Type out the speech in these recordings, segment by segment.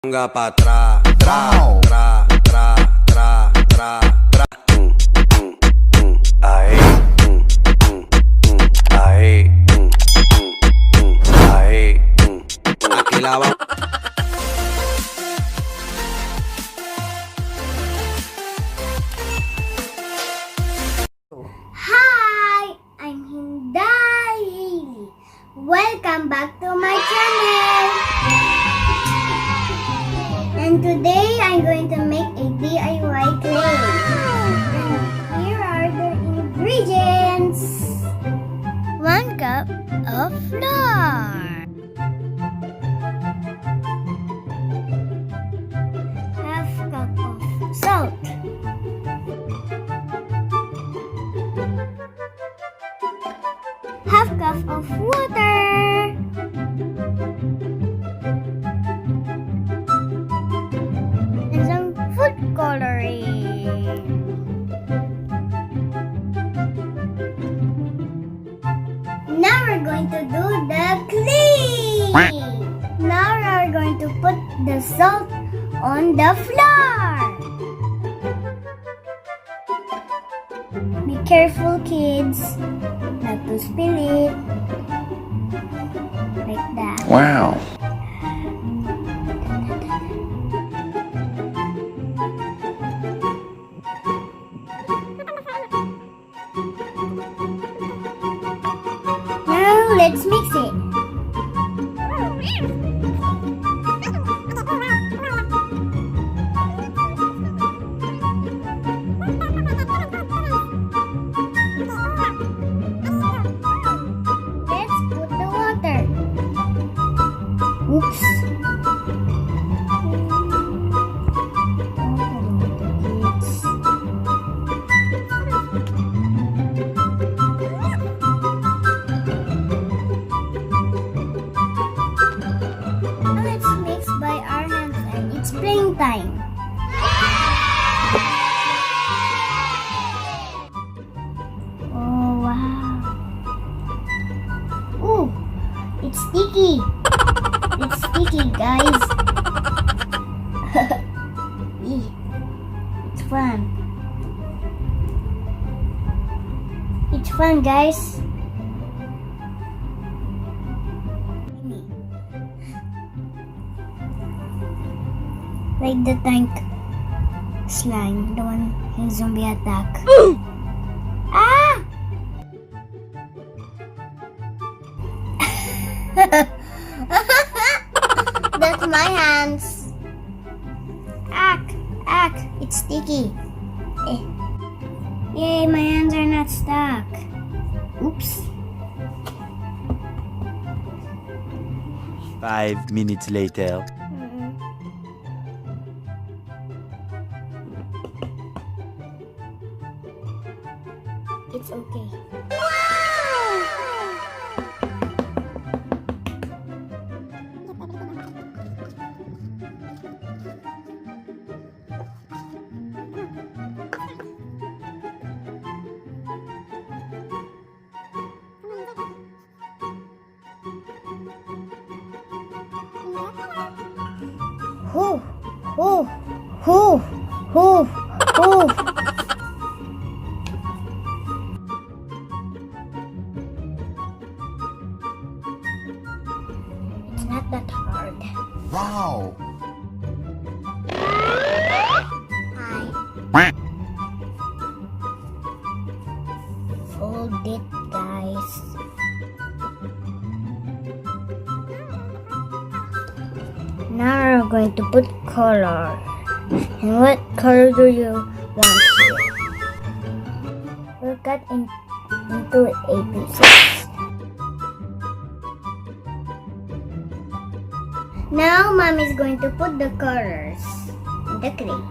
Pa' atrás, tra, tra, tra, tra, tra, tra. Ahí, ahí, ahí. Aquí la vamos. Hi, I'm Inday. Welcome back to my channel. And today I'm going to make a DIY clay. And here are the ingredients. 1 cup of flour. Half cup of salt. Half cup of water. And some food coloring. Now we're going to do the clay. Now we're going to put the salt on the flour. Be careful, kids, not to spill it. Like that. Wow. Now let's mix it. Let's put the water. Oops. Now let's mix by our hands and it's playing time. Oh wow. Ooh, it's sticky. It's sticky, guys. It's fun. It's fun, guys. Like the tank slime, the one in zombie attack. Ah! That's my hands. Ack, it's sticky. Eh. Yay, my hands are not stuck. Oops. 5 minutes later. It's okay. Hoo, hoo, hoo, hoo, hoo. It's not that hard. Wow. Hi. Fold it, guys. Now we're going to put color. And what color do you want here? We'll cut into a pieces. Now mom is going to put the colors in the clay.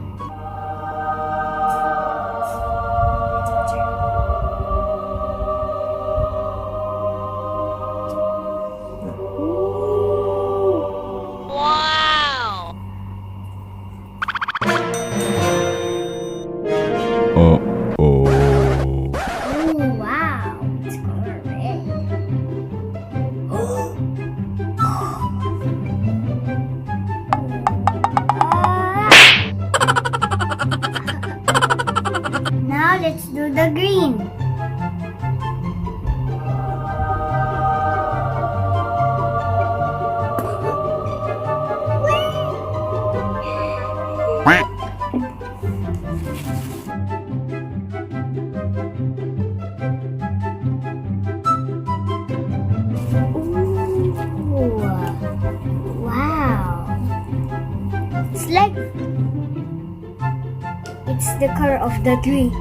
Oh. Oh wow, it's color red. let's do the green. Ooh, wow. It's the color of the tree.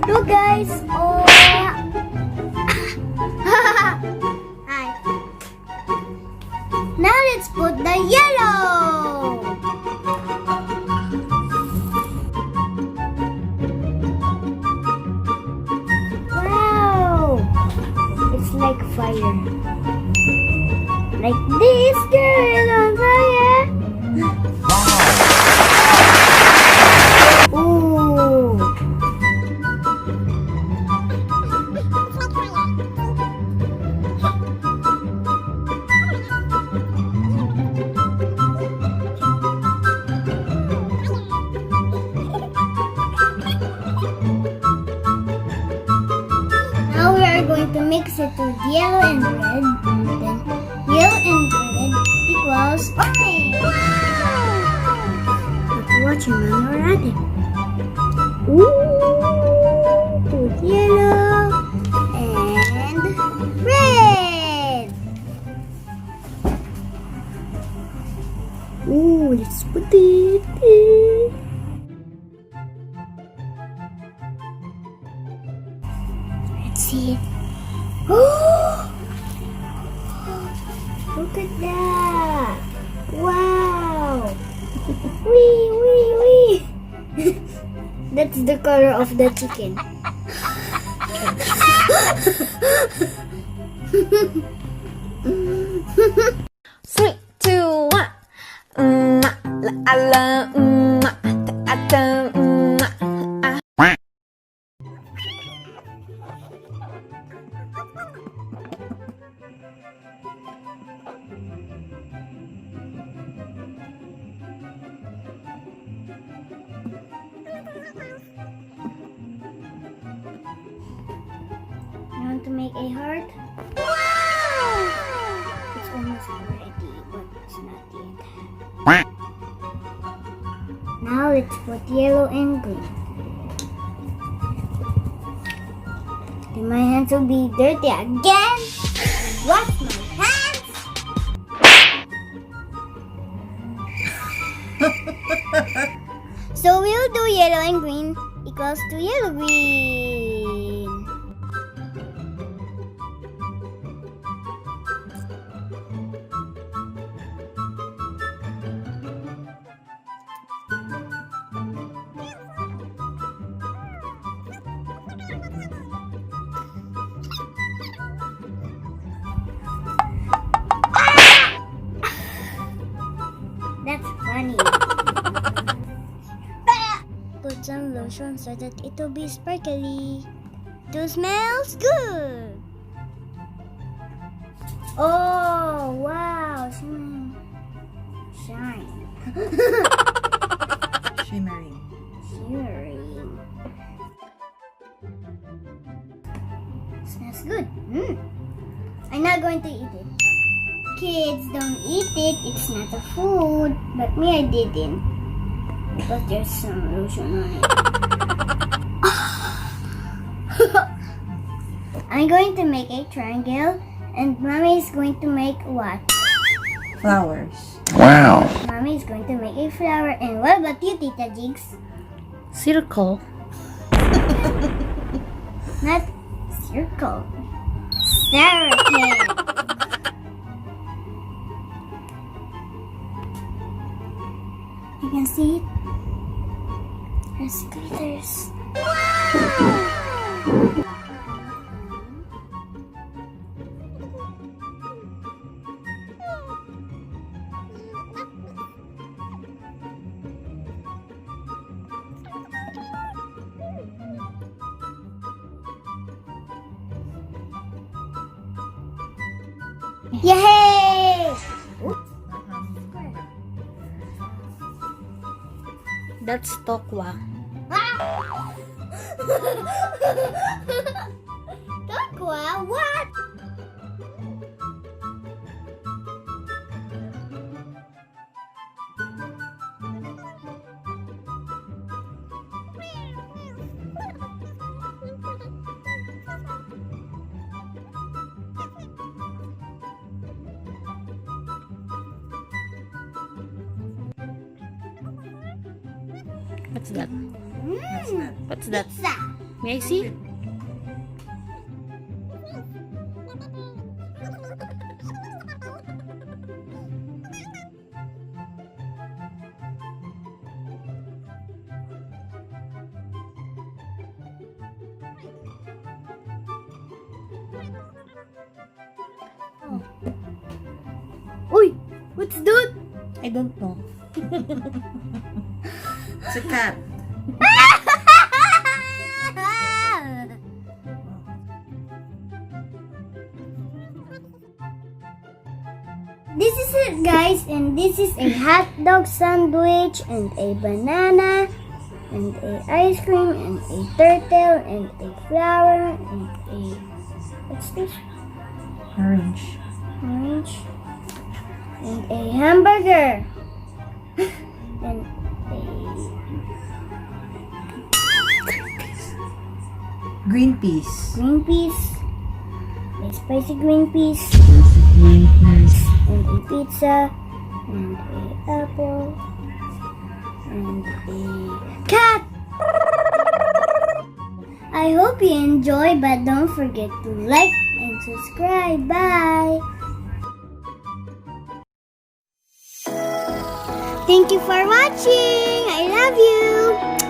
Look guys, oh. Hi. Now let's put the yellow. Wow, it's like fire. Like this girl is on fire. Ooh. Now we are going to mix it with yellow and red. Then yellow and red equals orange. Watch your man already. Ooh, put yellow and red. Ooh, let's put it in. Let's see it. Oh, look at that! Wow! Wee, wee, wee! That's the color of the chicken. 3, 2, 1. La la, ta ta, You want to make a heart? Wow! It's almost ready, but it's not yet. Now let's put yellow and green. Then my hands will be dirty again. Wash my hands. So we'll do yellow and green equals to yellow green. That's funny. Put some lotion so that it will be sparkly. It smells good. Oh, wow. Shine. Shimmering. Shimmering. Smells good. I'm not going to eat it. Kids, don't eat it. It's not a food. But me, I didn't. Because there's some lotion on it. I'm going to make a triangle. And Mommy is going to make what? Flowers. Wow. Mommy is going to make a flower. And what about you, Tita Jigs? Circle. Not circle. Circle. You can see it. There's glitters. Yay! That's tokwa. Aqua, what? What's that? What's that? Pizza. May I see? Uy, what's that? I don't know. It's a cat. This is it, guys, and this is a hot dog sandwich and a banana and a ice cream and a turtle and a flower and a what's this? Orange. Orange and a hamburger and a Green peas. green peas, a spicy green peas, and a pizza, and a apple, and a cat. I hope you enjoy, but don't forget to like and subscribe. Bye. Thank you for watching. I love you.